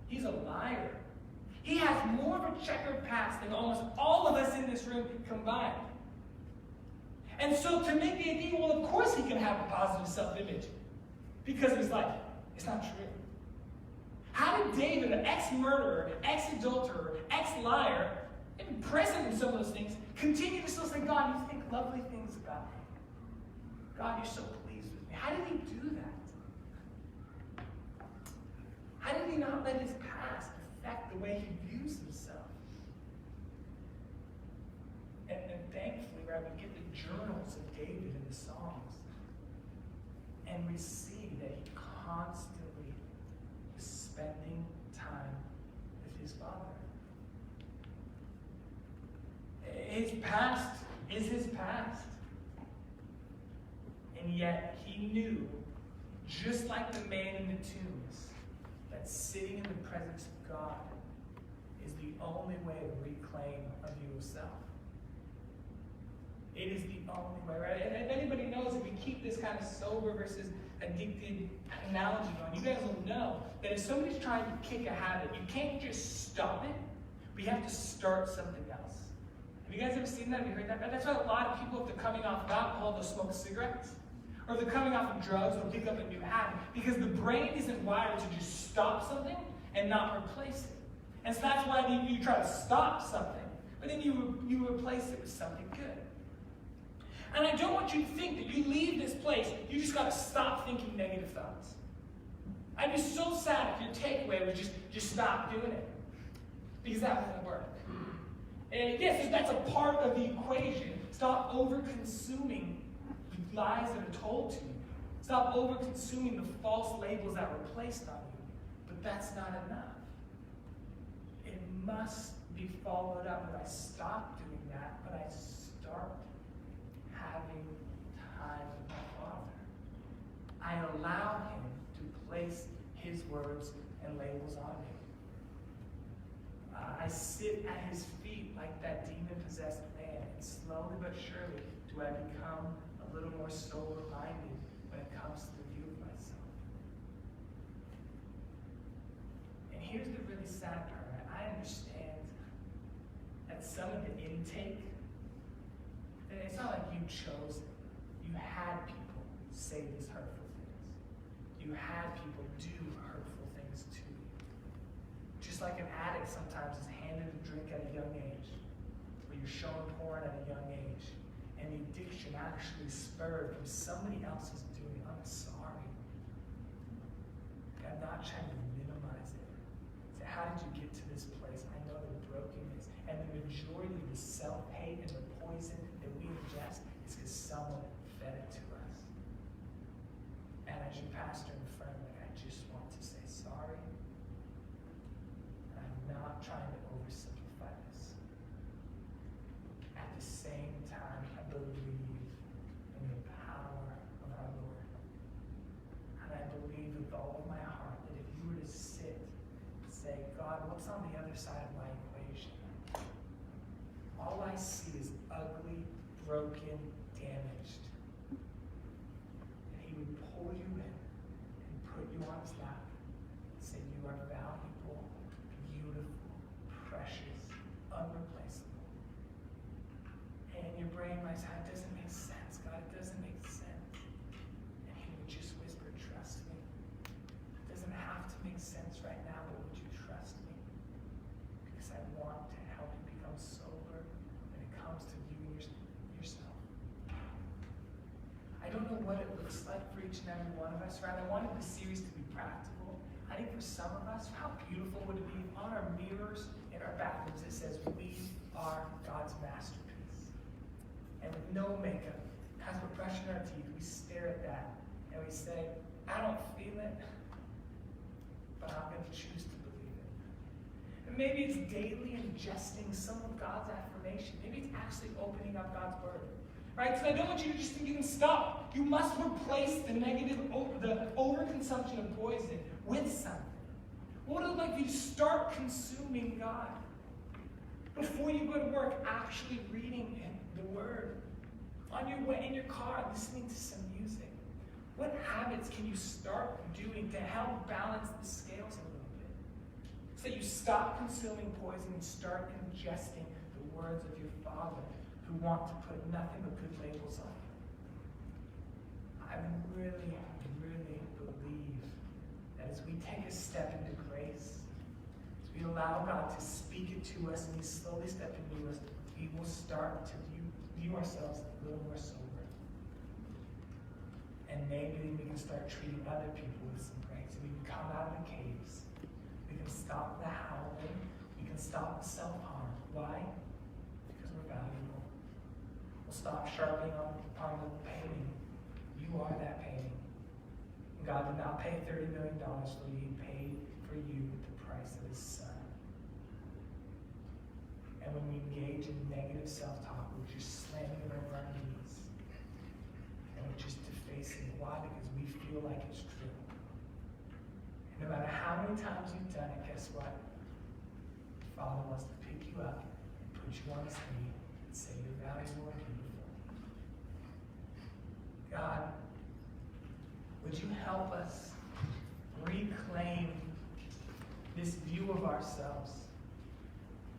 He's a liar. He has more of a checkered past than almost all of us in this room combined. And so to make the idea, well, of course he can have a positive self-image because of his life. It's not true. How did David, an ex-murderer, ex-adulterer, ex-liar, and present in some of those things, continue to still say, God, you think lovely things about me. God, you're so pleased with me. How did he do that? How did he not let his past affect the way he views himself? And thankfully, right, we get the journals of David in the Psalms. And we see that he constantly is spending time with his Father. His past is his past. And yet he knew, just like the man in the tombs, that sitting in the presence of God is the only way to reclaim a view of self. It is the only way, right? And if anybody knows, if we keep this kind of sober versus addicted analogy going, you guys will know that if somebody's trying to kick a habit, you can't just stop it, but you have to start something else. Have you guys ever seen that? Have you heard that? That's why a lot of people, if they're coming off of alcohol, they'll smoke cigarettes. Or if they're coming off of drugs, they'll pick up a new habit. Because the brain isn't wired to just stop something and not replace it. And so that's why you try to stop something, but then you replace it with something good. And I don't want you to think that you leave this place, you just got to stop thinking negative thoughts. I'd be so sad if your takeaway was just stop doing it. Because that won't work. And yes, that's a part of the equation. Stop over-consuming the lies that are told to you. Stop over-consuming the false labels that were placed on you. But that's not enough. It must be followed up. But I stop doing that, but I start having time with my Father. I allow him to place his words and labels on me. I sit at his feet like that demon-possessed man, and slowly but surely do I become a little more sober-minded when it comes to the view of myself. here's the really sad part, right? I understand that some of the intake, and it's not like you chose it. You had people say these hurtful things. You had people do hurtful things to you. Just like an addict sometimes is handed a drink at a young age, or you're shown porn at a young age, and the addiction actually spurred from somebody else's doing. I'm sorry. I'm not trying to minimize it. So how did you get to this place? I know the brokenness and the majority of the self-hate and the poison that we ingest is because someone fed it to us. And as your pastor and friend, I just want to say sorry. And I'm not trying to oversimplify this. At the same time, I believe in the power of our Lord. And I believe with all of my heart that if you were to sit and say, God, what's on the other side of my equation? All I see is ugly, broken, damaged. And he would pull you in and put you on his lap and say, you are valuable, beautiful, precious, unreplaceable. And your brain might say, it doesn't make sense, God, it doesn't make sense. And he would just whisper, trust me. It doesn't have to make sense right now, but would you trust me? Because I want to help you become sober when it comes to viewing yourself. I don't know what it looks like for each and every one of us, right? I wanted the series to be practical. I think for some of us, how beautiful would it be if on our mirrors in our bathrooms it says, we are God's masterpiece. And with no makeup, as we're brushing our teeth, we stare at that and we say, I don't feel it, but I'm going to choose to believe it. And maybe it's daily ingesting some of God's affirmation. Maybe it's actually opening up God's word. Right? So I don't want you to just think you can stop. You must replace the negative, the overconsumption of poison with something. What would it look like if you start consuming God? Before you go to work, actually reading the word. On your way in your car, listening to some music. What habits can you start doing to help balance the scales a little bit? So you stop consuming poison and start ingesting the words of your Father who want to put nothing but good labels on you. I really, really believe that as we take a step into grace, as we allow God to speak it to us and we slowly step into us, we will start to view ourselves a little more sober. And maybe we can start treating other people with some grace. We can come out of the caves. We can stop the howling. We can stop the self-harm. Why? Because we're valuable. We'll stop sharpening on the painting. You are that painting. And God did not pay $30 million for you. He paid for you with the price of his son. And when we engage in negative self-talk, we're just slamming over our knees. And we're just defacing it. Why? Because we feel like it's true. And no matter how many times you've done it, guess what? The Father wants to pick you up and put you on his knee and say, you're valuable and beautiful. God, would you help us reclaim this view of ourselves?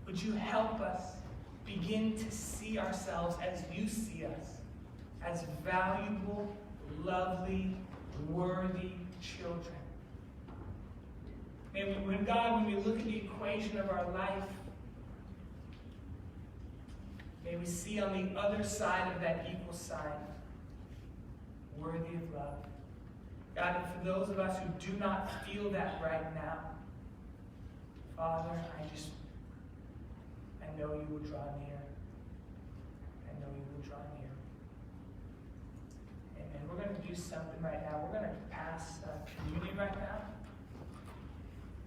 Would you help us begin to see ourselves as you see us, as valuable, lovely, worthy children? May we, when we look at the equation of our life, may we see on the other side of that equal sign, worthy of love. God, and for those of us who do not feel that right now, Father, I know you will draw near. I know you will draw near. Amen. We're going to do something right now. We're going to pass communion right now.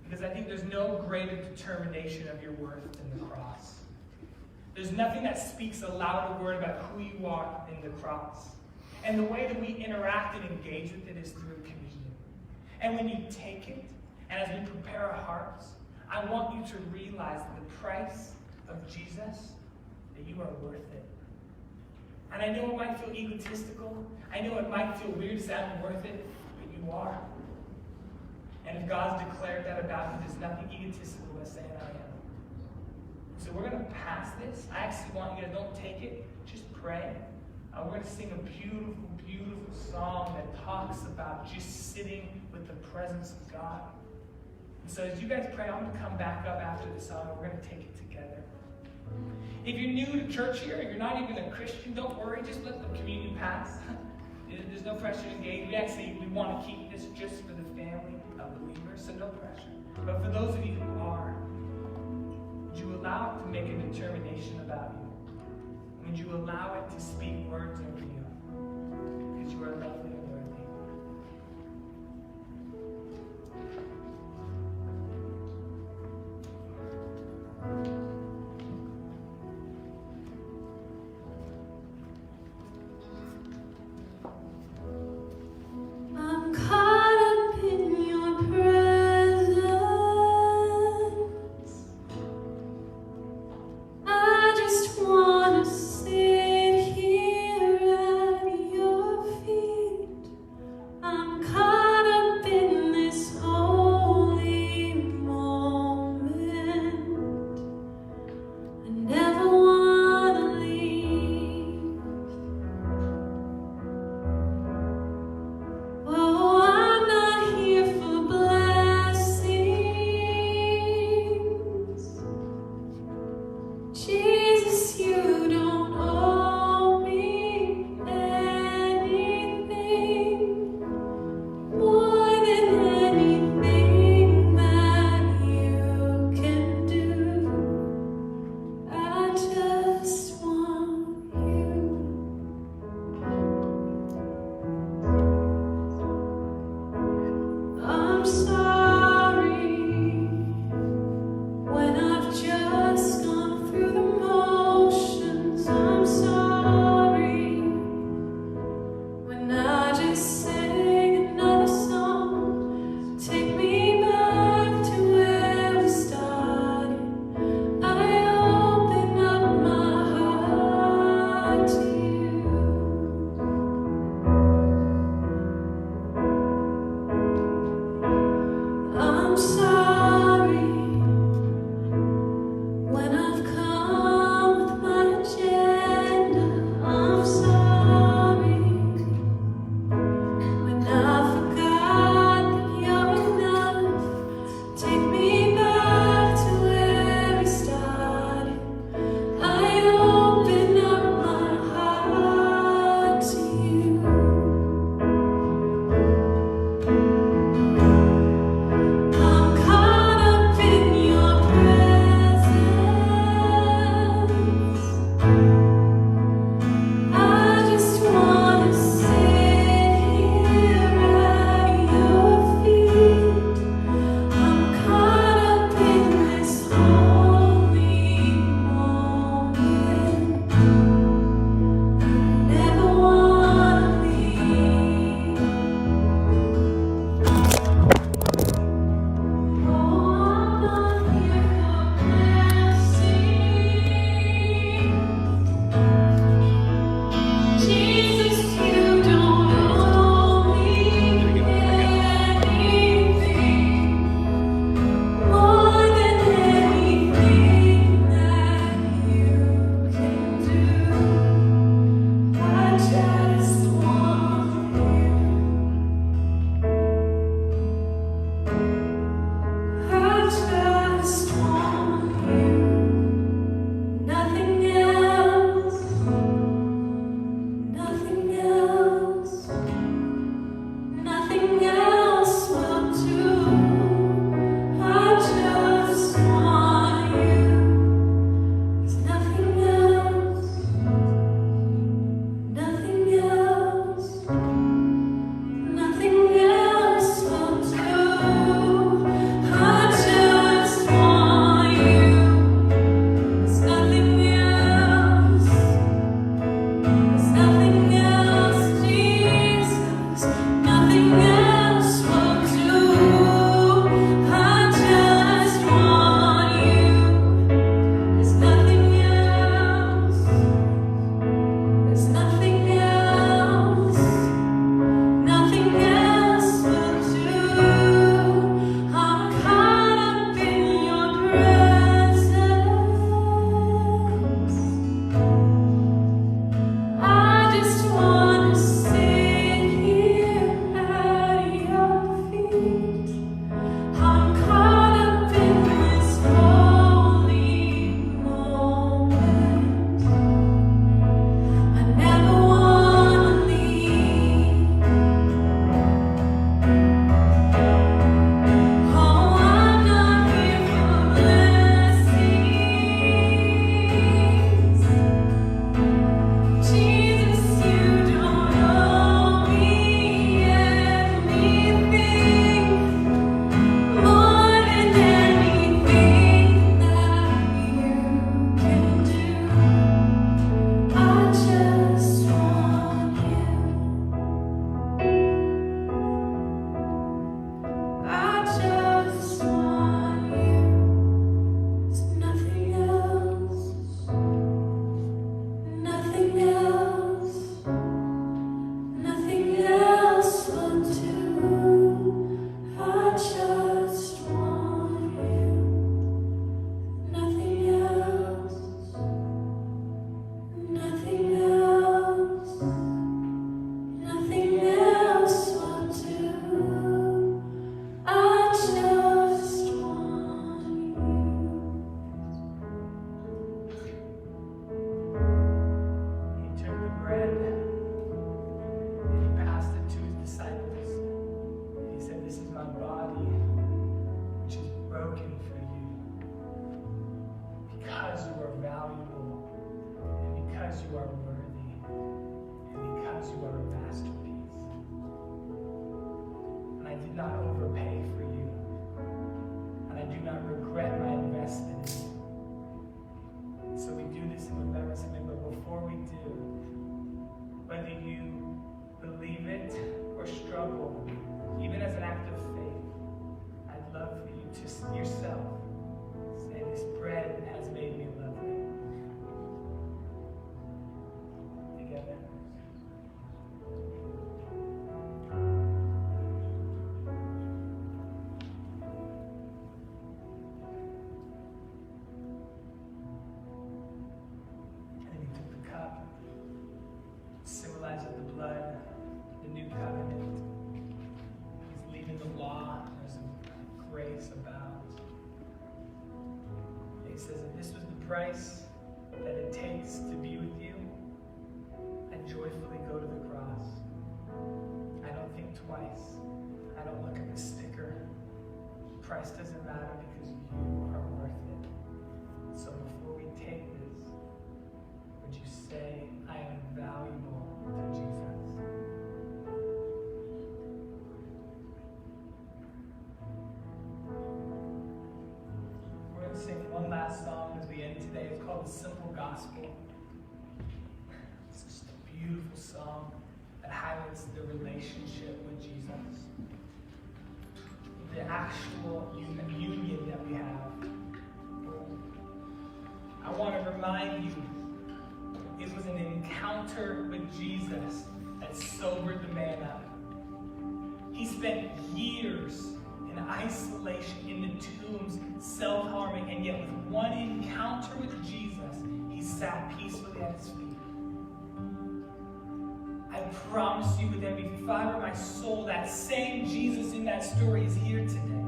Because I think there's no greater determination of your worth than the cross. There's nothing that speaks a louder word about who you are than the cross. And the way that we interact and engage with it is through communion. And when you take it, and as we prepare our hearts, I want you to realize that the price of Jesus, that you are worth it. And I know it might feel egotistical. I know it might feel weird to say I'm worth it, but you are. And if God's declared that about you, there's nothing egotistical about saying I am. So we're going to pass this. I actually want you to don't take it, just pray. We're going to sing a beautiful, beautiful song that talks about just sitting with the presence of God. And so as you guys pray, I'm going to come back up after the song and we're going to take it together. If you're new to church here, you're not even a Christian, don't worry, just let the communion pass. There's no pressure to engage. We want to keep this just for the family of believers, so no pressure. But for those of you who are, would you allow it to make a determination about you? Would you allow it to speak words over you? Because you are loved and worthy. I'm caught up in your presence. I just want to sit here at your feet. are worthy and because you are a masterpiece. And I did not overpay for you. And I do not regret my investment in you. So we do this in remembrance of me, but before we do, whether you believe it or struggle, even as an act of faith, I'd love for you to yourself say, this bread has made me lovely. Together. And then he took the cup, symbolizing the blood, the new covenant. He's leaving the law. There's a grace abound. He says, if this was the price that it takes to be with you, I joyfully go to the cross. I don't think twice. I don't look at the sticker. Price doesn't matter because you are worth it. So before we take this, would you say, I am valuable to Jesus? We're going to sing one last song as we end today. It's called The Simple Gospel. It's just a beautiful song that highlights the relationship with Jesus. The actual union that we have. I want to remind you, it was an encounter with Jesus that sobered the man up. He spent years in isolation, in the tombs, self-harming, and yet with one encounter with Jesus, he sat peacefully at his feet. I promise you with every fiber of my soul, that same Jesus in that story is here today.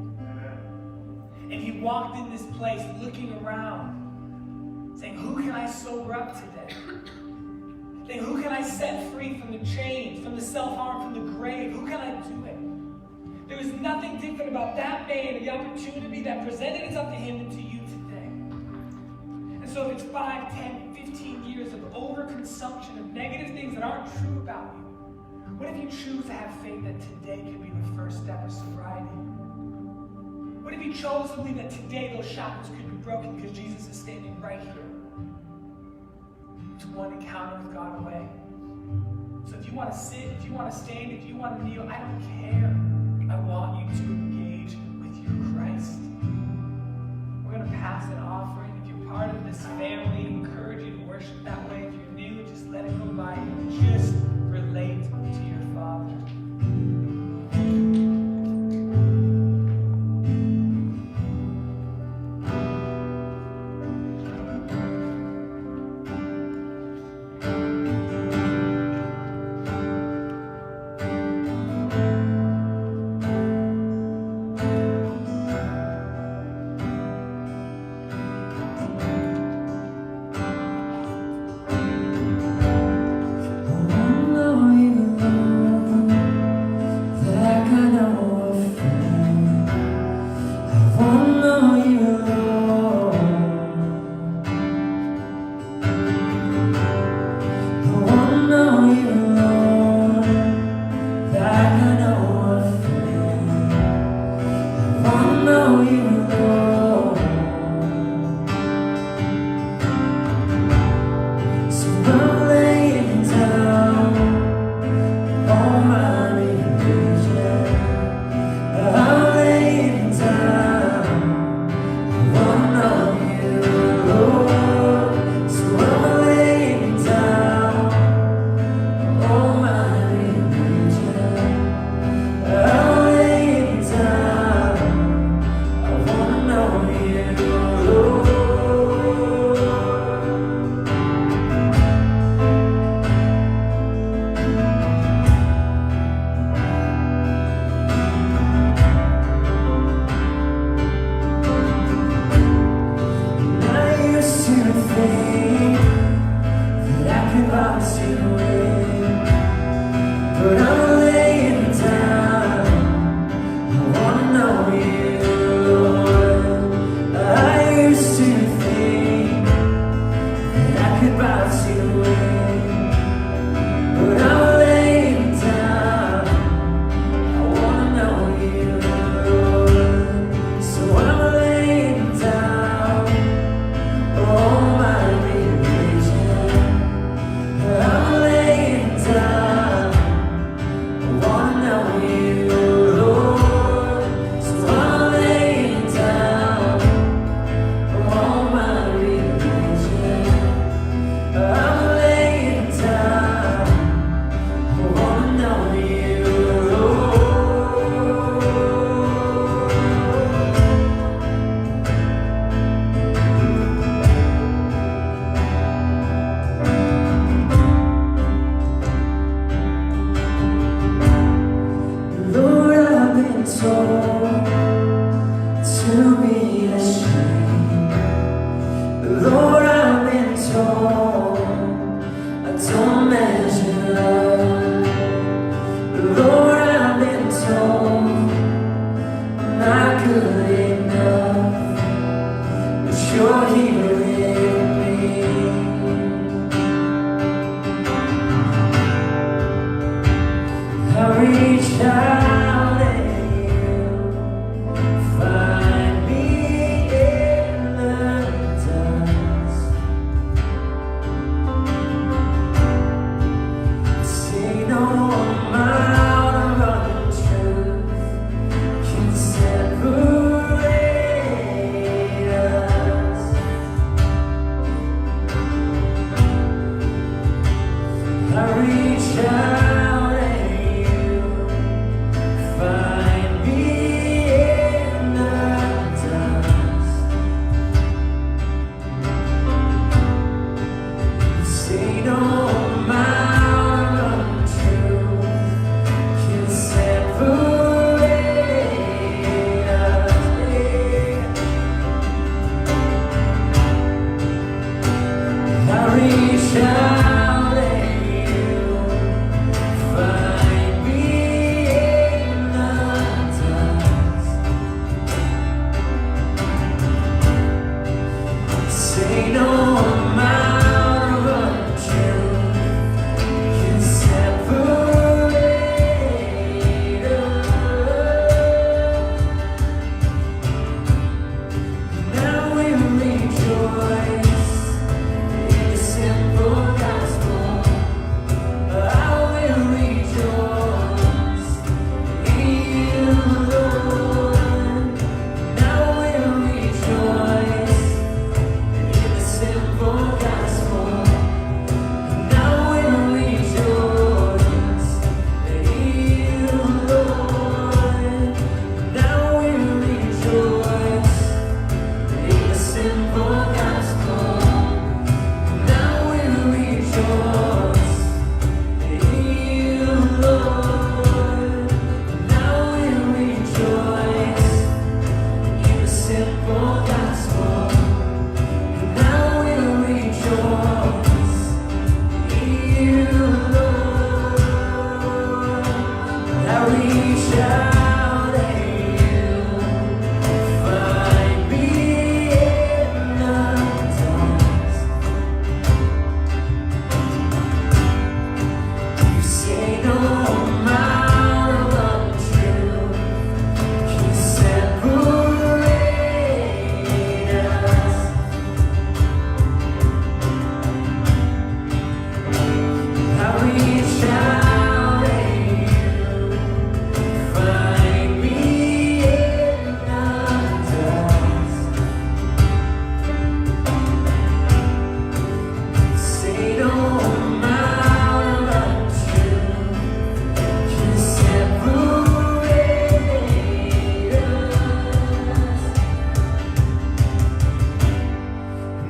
And he walked in this place looking around, saying, who can I sober up today? Saying, who can I set free from the chains, from the self-harm, from the grave? Who can I do it? There was nothing different about that man and the opportunity that presented itself to him and to you today. And so if it's 5, 10, 15 years of overconsumption of negative things that aren't true about you, what if you choose to have faith that today could be the first step of sobriety? What if you chose to believe that today those shackles could be broken because Jesus is standing right here? To one encounter with God away. So if you want to sit, if you want to stand, if you want to kneel, I don't care. I want you to engage with your Christ. We're going to pass an offering. If you're part of this family, I encourage you to worship that way. If you're new, just let it go by you. Just relate to your Father. don't measure up. Lord, I've been told I'm not good enough, but you're here with me. I reach out and you find me in the dust. Say no amount of untruth can separate us. I reach out and you find me in the dust. Say no amount of untruth can separate us. I reach out and you find me in the dust. Say no amount of untruth can separate us. Now we rejoice in the simple gospel. I will rejoice in you, Lord. Now we rejoice in the simple gospel. Now we rejoice in you, Lord. Now we rejoice in the simple gospel. Now we rejoice in you, Lord. Now we rejoice in the simple gospel. Now we rejoice in you, Lord. I reach out and you find me in the dust. You say no amount of untruth can separate us. I reach out and you find me in the dust. Say no amount of untruth can separate us.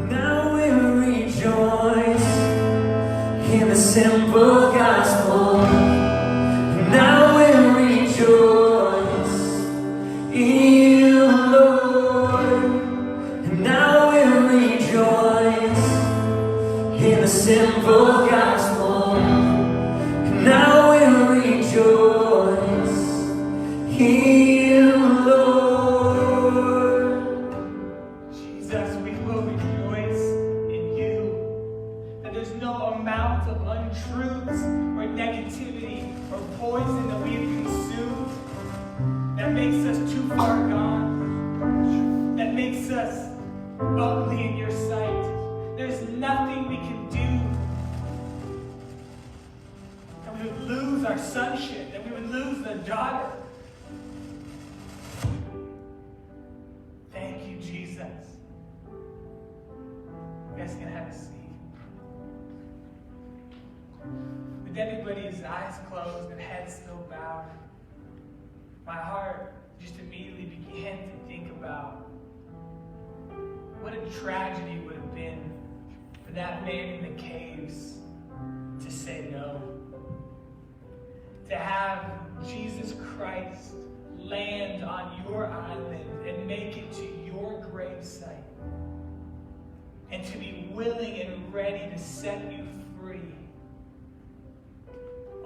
Now we rejoice in the simple gospel. Now we rejoice in you, Lord. Now we rejoice in the simple gospel. Now we rejoice in you, Lord. Jesus, we will rejoice in you. That there's no amount of untruths or negativity or poison that we have consumed that makes us too far gone, that makes us ugly in your sight. There's nothing we can do. That we would lose our sonship, that we would lose the daughter. Thank you, Jesus. You guys can have a seat. With everybody's eyes closed and heads still bowed, my heart just immediately began to think about what a tragedy it would have been for that man in the caves to say no. To have Jesus Christ land on your island and make it to your gravesite. And to be willing and ready to set you free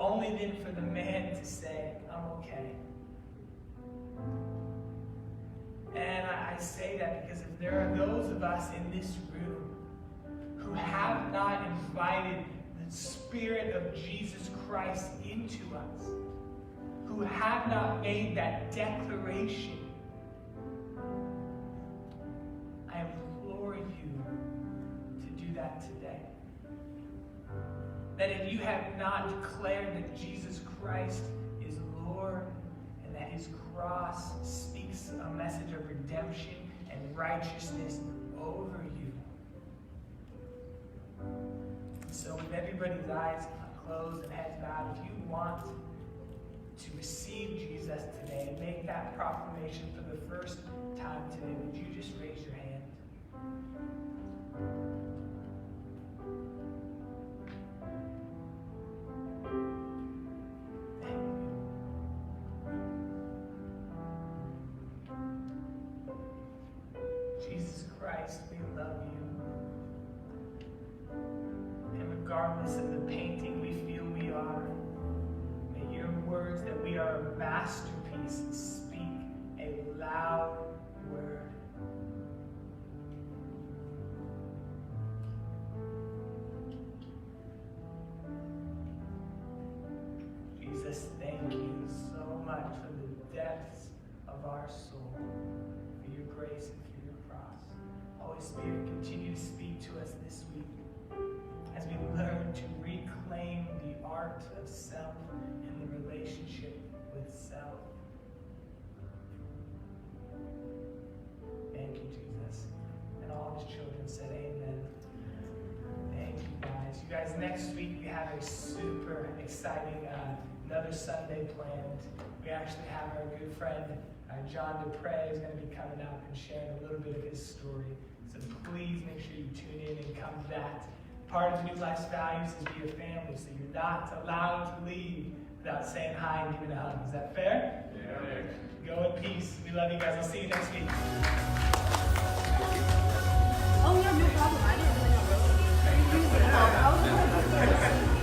only then for the man to say, I'm okay. And I say that because if there are those of us in this room who have not invited the Spirit of Jesus Christ into us, who have not made that declaration, I implore you to do that today. That if you have not declared that Jesus Christ is Lord and that his cross speaks a message of redemption and righteousness over you. So with everybody's eyes closed and heads bowed, if you want to receive Jesus today and make that proclamation for the first time today, would you just raise your hand? Thank you. Jesus Christ, we love you. And regardless of the painting we feel we are, may your words that we are a masterpiece speak a loud word. Jesus, thank you so much for the depths of our soul, for your grace and for your cross. Holy Spirit, continue to speak to us this week as we learn to reclaim the art of self and the relationship with self. Thank you, Jesus. And all his children said amen. Thank you, guys. You guys, next week we have a super exciting another Sunday planned. We actually have our good friend John Dupre is going to be coming up and sharing a little bit of his story. So please make sure you tune in and come to that. Part of New Life's values is be a family, so you're not allowed to leave without saying hi and giving a hug. Is that fair? Yeah. Go in peace. We love you guys. I'll see you next week. Oh yeah, no problem. I didn't really know. I was